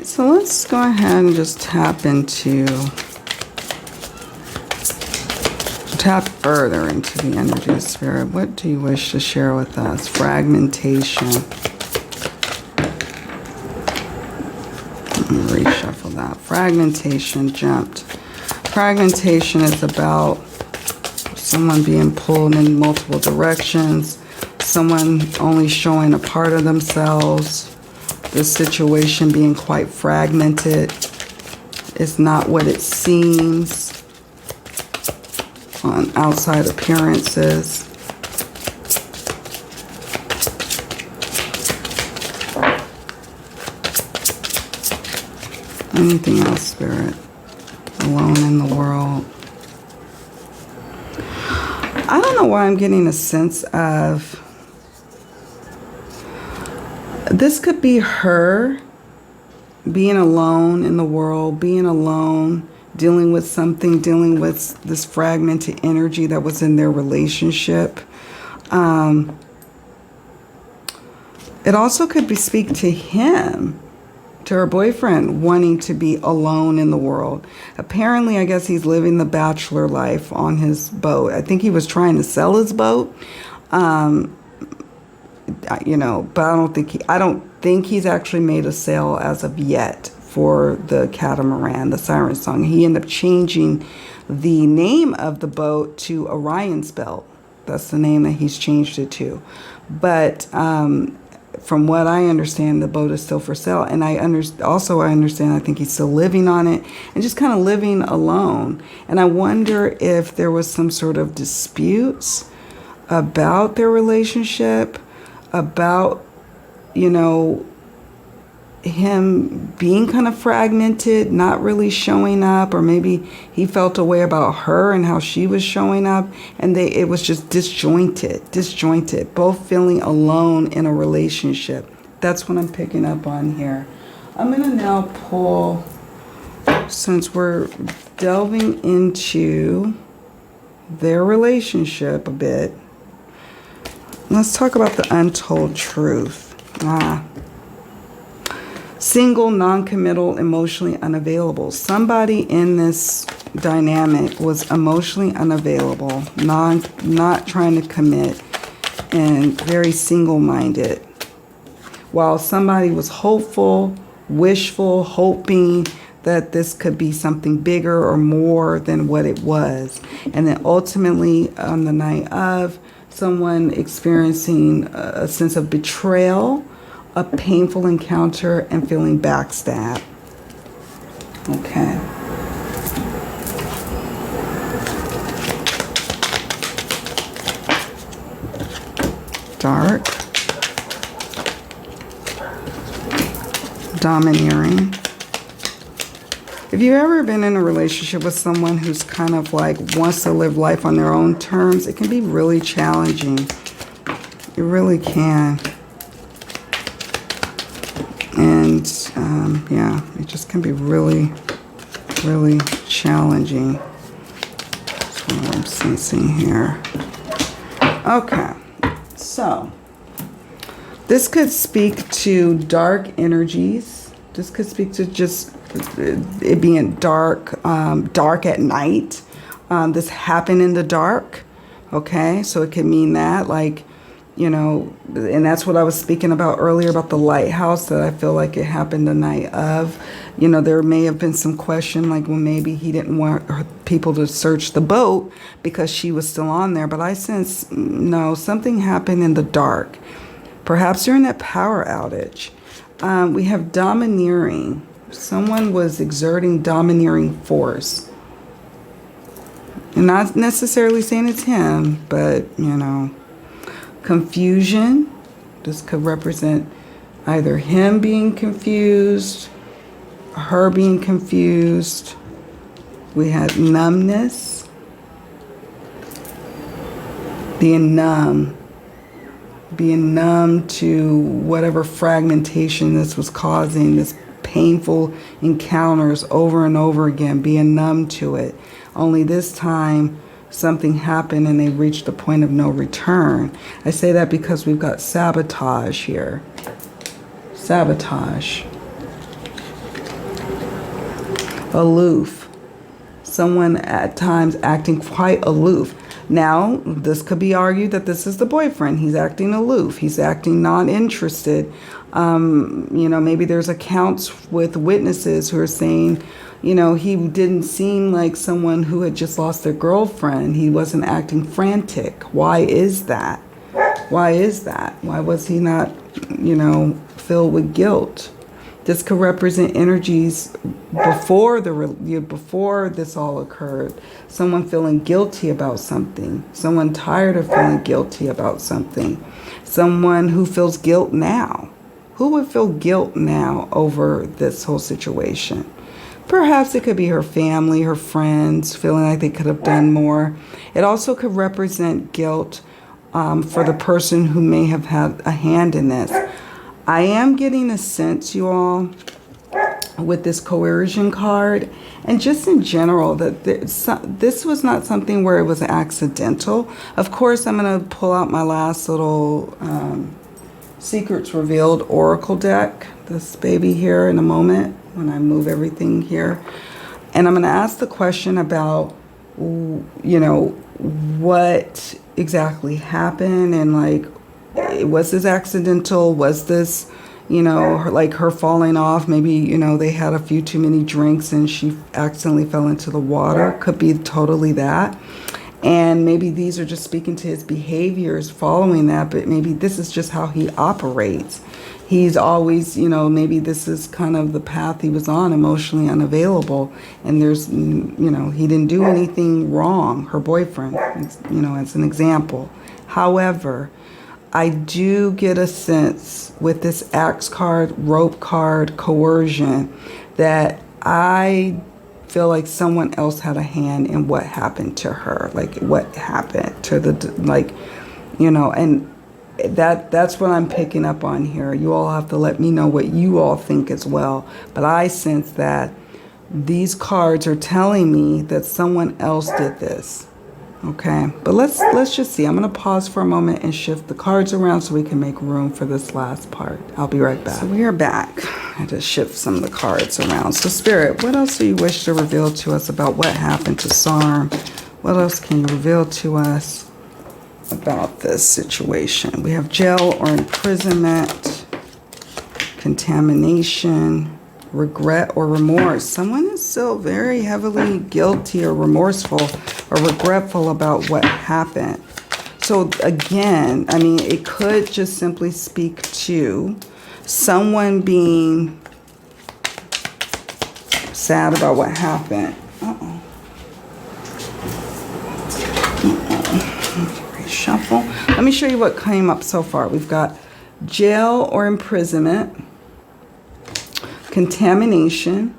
So let's go ahead and just tap further into the energy of spirit. What do you wish to share with us? Fragmentation. Let me reshuffle that. Fragmentation jumped. Fragmentation is about someone being pulled in multiple directions, someone only showing a part of themselves, the situation being quite fragmented. It's not what it seems on outside appearances. Anything else, Spirit? Alone in the world. I don't know why I'm getting a sense of this could be her being alone in the world, being alone, dealing with something, dealing with this fragmented energy that was in their relationship. It also could speak to him, to her boyfriend, wanting to be alone in the world. Apparently, I guess he's living the bachelor life on his boat. I think he was trying to sell his boat, you know, but I don't think he's actually made a sale as of yet for the catamaran, the Siren Song. He ended up changing the name of the boat to Orion's Belt. That's the name that he's changed it to. But from what I understand, the boat is still for sale. And I understand, I think he's still living on it and just kind of living alone. And I wonder if there was some sort of disputes about their relationship, about, you know, him being kind of fragmented, not really showing up, or maybe he felt a way about her and how she was showing up, and it was just disjointed, both feeling alone in a relationship. That's what I'm picking up on here. I'm going to now pull, since we're delving into their relationship a bit, let's talk about the untold truth. Single, non-committal, emotionally unavailable. Somebody in this dynamic was emotionally unavailable, not trying to commit, and very single-minded. While somebody was hopeful, wishful, hoping that this could be something bigger or more than what it was. And then ultimately, on the night of, someone experiencing a sense of betrayal, a painful encounter, and feeling backstabbed. Okay. Dark. Domineering. If you've ever been in a relationship with someone who's kind of like wants to live life on their own terms, it can be really challenging. It really can. And yeah, it just can be really, really challenging. That's what I'm sensing here. Okay, so this could speak to dark energies. This could speak to just it being dark, dark at night. This happened in the dark. Okay, so it could mean that, like, you know, and that's what I was speaking about earlier about the lighthouse, that I feel like it happened the night of. You know, there may have been some question, like, well, maybe he didn't want people to search the boat because she was still on there. But I sense, no, something happened in the dark. Perhaps during that power outage. We have domineering. Someone was exerting domineering force. And not necessarily saying it's him, but, you know. Confusion. This could represent either him being confused, her being confused. We had numbness. Being numb. Being numb to whatever fragmentation this was causing, this painful encounters over and over again, being numb to it. Only this time, something happened and they reached a point of no return. I say that because we've got sabotage here. Sabotage. aloof. Someone at times acting quite aloof. Now, this could be argued that this is the boyfriend. He's acting aloof. He's acting non-interested. Maybe there's accounts with witnesses who are saying, he didn't seem like someone who had just lost their girlfriend. He wasn't acting frantic. Why is that? Why is that? Why was he not, filled with guilt? This could represent energies before this all occurred. Someone feeling guilty about something. Someone tired of feeling guilty about something. Someone who feels guilt now. Who would feel guilt now over this whole situation? Perhaps it could be her family, her friends, feeling like they could have done more. It also could represent guilt for the person who may have had a hand in this. I am getting a sense, you all, with this coercion card, and just in general, that this was not something where it was accidental. Of course, I'm going to pull out my last little Secrets Revealed Oracle deck, this baby here, in a moment when I move everything here. And I'm going to ask the question about, what exactly happened, and was this accidental? Was this, her falling off? Maybe, they had a few too many drinks and she accidentally fell into the water. Could be totally that. And maybe these are just speaking to his behaviors following that, but maybe this is just how he operates. He's always, maybe this is kind of the path he was on, emotionally unavailable. And there's, he didn't do anything wrong, her boyfriend, as an example. However, I do get a sense with this axe card, rope card, coercion, that I feel like someone else had a hand in what happened to her. Like what happened to and that's what I'm picking up on here. You all have to let me know what you all think as well. But I sense that these cards are telling me that someone else did this. Okay, but let's just see. I'm going to pause for a moment and shift the cards around so we can make room for this last part. I'll be right back. So we are back. I just shift some of the cards around. So Spirit, what else do you wish to reveal to us about what happened to Sarm? What else can you reveal to us about this situation? We have jail or imprisonment, contamination, regret or remorse. Someone is still very heavily guilty or remorseful or regretful about what happened. So again, it could just simply speak to someone being sad about what happened. Reshuffle. Let me show you what came up so far. We've got jail or imprisonment, contamination,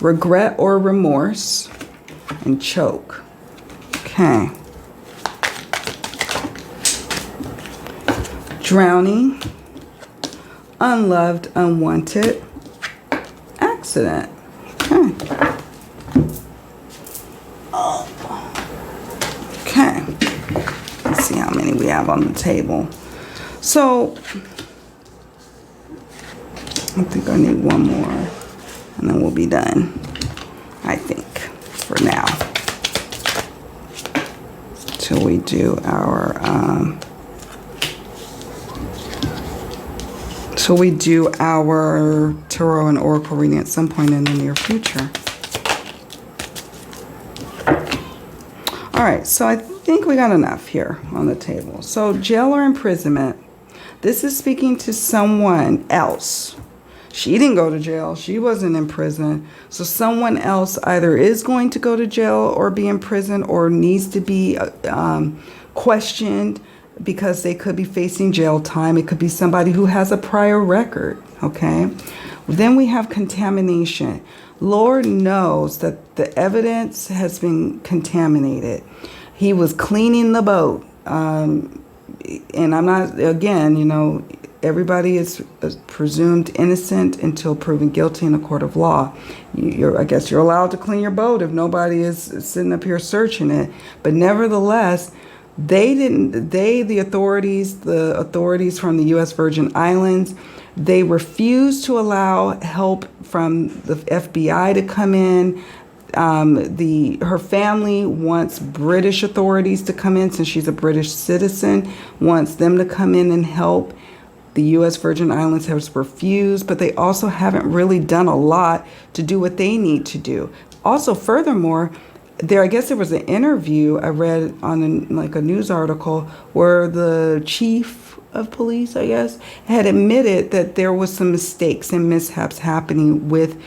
regret or remorse, and choke. Okay. Drowning, unloved, unwanted, accident. Okay. Okay. Let's see how many we have on the table. So, I think I need one more, and then we'll be done, I think, for now. Till we do our, tarot and oracle reading at some point in the near future. All right, so I think we got enough here on the table. So jail or imprisonment. This is speaking to someone else. She didn't go to jail. She wasn't in prison. So someone else either is going to go to jail or be in prison or needs to be questioned because they could be facing jail time. It could be somebody who has a prior record, okay? Then we have contamination. Lord knows that the evidence has been contaminated. He was cleaning the boat. And I'm not, again, everybody is presumed innocent until proven guilty in a court of law. I guess you're allowed to clean your boat if nobody is sitting up here searching it. But nevertheless, The authorities from the U.S. Virgin Islands, they refused to allow help from the FBI to come in. Her family wants British authorities to come in, since she's a British citizen, wants them to come in and help. The U.S. Virgin Islands has refused, but they also haven't really done a lot to do what they need to do. Also, furthermore, I guess there was an interview I read on a news article where the chief of police, I guess, had admitted that there was some mistakes and mishaps happening with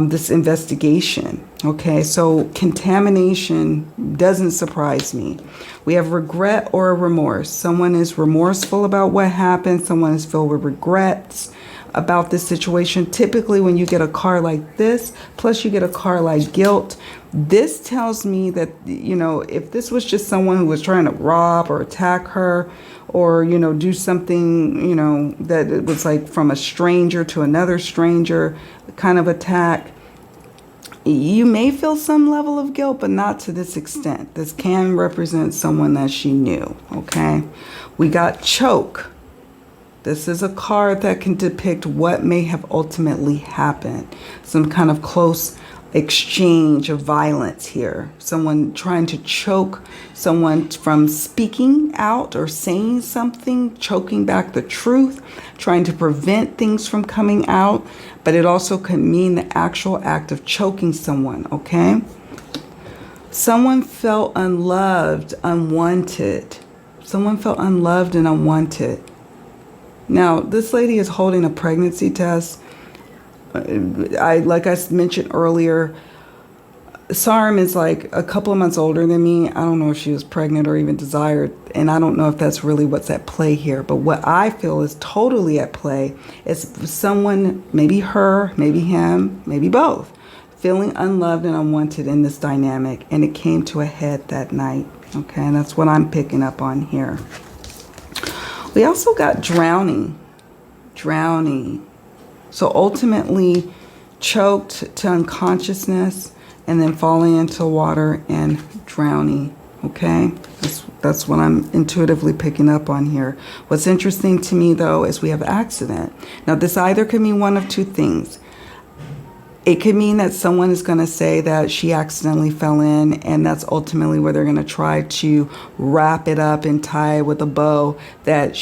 this investigation. Okay, so contamination doesn't surprise me. We have regret or remorse. Someone is remorseful about what happened. Someone is filled with regrets about this situation. Typically, when you get a card like this, plus you get a card like guilt, this tells me that, if this was just someone who was trying to rob or attack her, or, do something, that it was like from a stranger to another stranger kind of attack, you may feel some level of guilt, but not to this extent. This can represent someone that she knew, okay? We got choke. This is a card that can depict what may have ultimately happened. Some kind of close exchange of violence here. Someone trying to choke someone from speaking out or saying something, choking back the truth, trying to prevent things from coming out. But it also could mean the actual act of choking someone, okay? Someone felt unloved, unwanted. Someone felt unloved and unwanted. Now, this lady is holding a pregnancy test. Like I mentioned earlier, Sarm is like a couple of months older than me. I don't know if she was pregnant or even desired, and I don't know if that's really what's at play here. But what I feel is totally at play is someone, maybe her, maybe him, maybe both, feeling unloved and unwanted in this dynamic, and it came to a head that night. Okay, and that's what I'm picking up on here. We also got drowning. So ultimately choked to unconsciousness and then falling into water and drowning, okay? That's what I'm intuitively picking up on here. What's interesting to me, though, is we have accident. Now, this either could mean one of two things. It could mean that someone is going to say that she accidentally fell in, and that's ultimately where they're going to try to wrap it up and tie it with a bow, that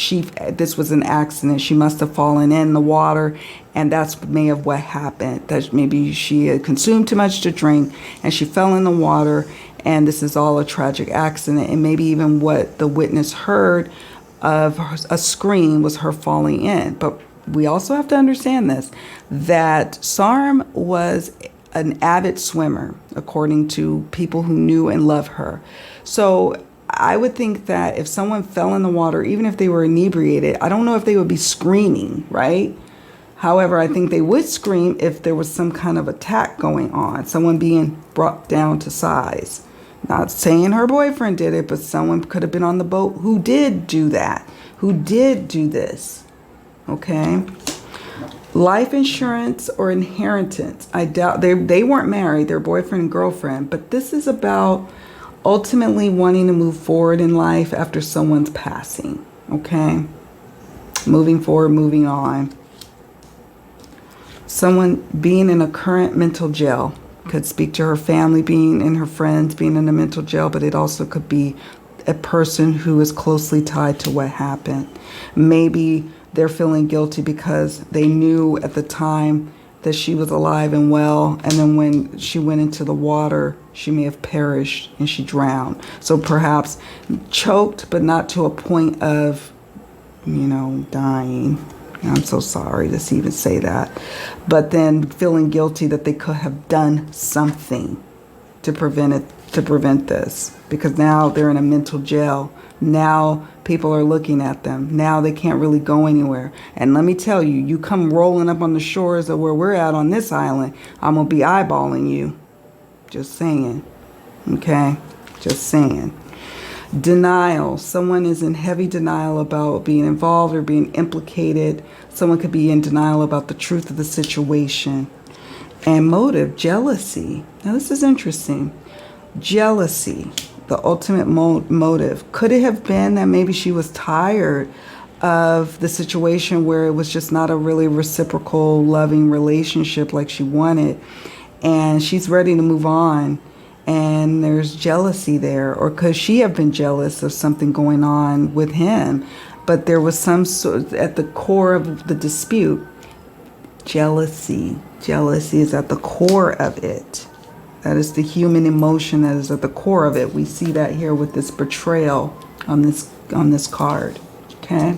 this was an accident. She must have fallen in the water, and that's may have what happened. That maybe she had consumed too much to drink, and she fell in the water, and this is all a tragic accident. And maybe even what the witness heard of a scream was her falling in. But we also have to understand this, that Sarm was an avid swimmer, according to people who knew and loved her. So I would think that if someone fell in the water, even if they were inebriated, I don't know if they would be screaming, right? However, I think they would scream if there was some kind of attack going on, someone being brought down to size. Not saying her boyfriend did it, but someone could have been on the boat who did do that, who did do this. Okay, life insurance or inheritance. I doubt they weren't married, they're boyfriend and girlfriend, but this is about ultimately wanting to move forward in life after someone's passing. Okay, moving forward, moving on. Someone being in a current mental jail could speak to her family being and her friends being in a mental jail, but it also could be a person who is closely tied to what happened. Maybe they're feeling guilty because they knew at the time that she was alive and well, and then when she went into the water, she may have perished and she drowned. So perhaps choked, but not to a point of, dying. I'm so sorry to even say that. But then feeling guilty that they could have done something to prevent this, because now they're in a mental jail. Now people are looking at them. Now they can't really go anywhere. And let me tell you, you come rolling up on the shores of where we're at on this island, I'm going to be eyeballing you. Just saying. Okay? Just saying. Denial. Someone is in heavy denial about being involved or being implicated. Someone could be in denial about the truth of the situation. And motive, jealousy. Now this is interesting. Jealousy. the ultimate motive. Could it have been that maybe she was tired of the situation where it was just not a really reciprocal, loving relationship like she wanted, and she's ready to move on, and there's jealousy there? Or could she have been jealous of something going on with him, but there was some sort at the core of the dispute? Jealousy is at the core of it. That is the human emotion that is at the core of it. We see that here with this betrayal on this card. Okay,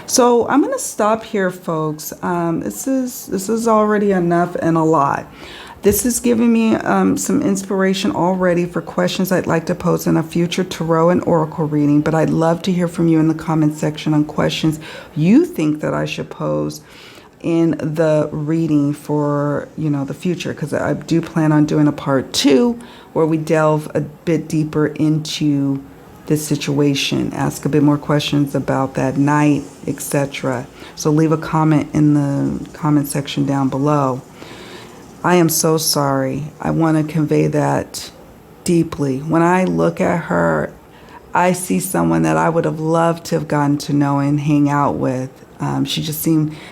so I'm going to stop here, folks. This is already enough and a lot. This is giving me some inspiration already for questions I'd like to pose in a future tarot and oracle reading, but I'd love to hear from you in the comment section on questions you think that I should pose in the reading for, you know, the future, because I do plan on doing a part 2 where we delve a bit deeper into this situation, ask a bit more questions about that night, etc. So leave a comment in the comment section down below. I am so sorry. I want to convey that deeply. When I look at her, I see someone that I would have loved to have gotten to know and hang out with. She just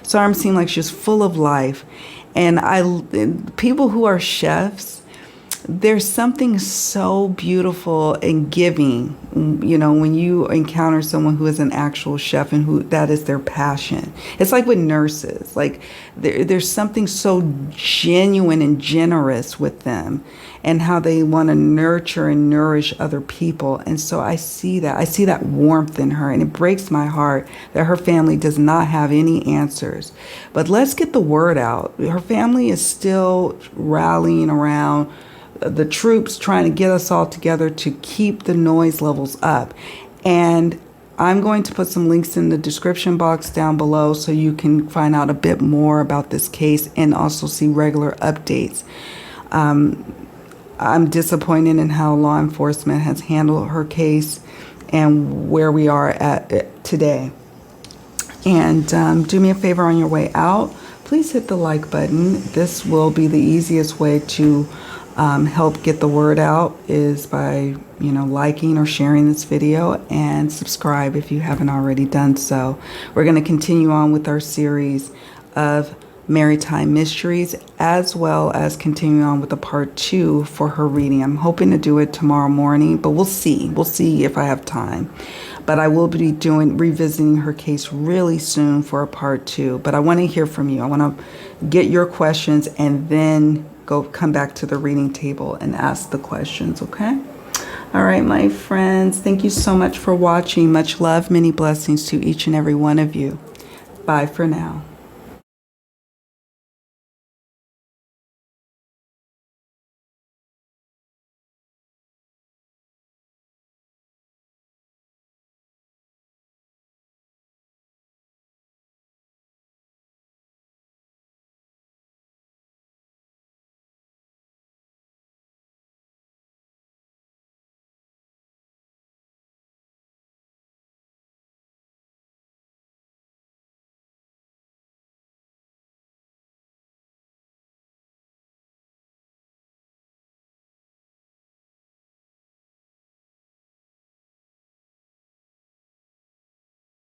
Sarm seemed like she was full of life. And people who are chefs, there's something so beautiful and giving, you know, when you encounter someone who is an actual chef and who that is their passion. It's like with nurses, like there's something so genuine and generous with them and how they want to nurture and nourish other people. And so I see that warmth in her, and it breaks my heart that her family does not have any answers. But let's get the word out. Her family is still rallying around the troops, trying to get us all together to keep the noise levels up. And I'm going to put some links in the description box down below so you can find out a bit more about this case and also see regular updates. I'm disappointed in how law enforcement has handled her case and where we are at today. And do me a favor on your way out, please hit the like button. This will be the easiest way to help get the word out, is by, you know, liking or sharing this video, and subscribe if you haven't already done so. We're going to continue on with our series of Maritime mysteries, as well as continuing on with the part 2 for her reading. I'm hoping to do it tomorrow morning, but we'll see if I have time. But I will be revisiting her case really soon for a part 2. But I want to hear from you. I want to get your questions and then come back to the reading table and ask the questions, okay? All right, my friends, thank you so much for watching. Much love, many blessings to each and every one of you. Bye for now.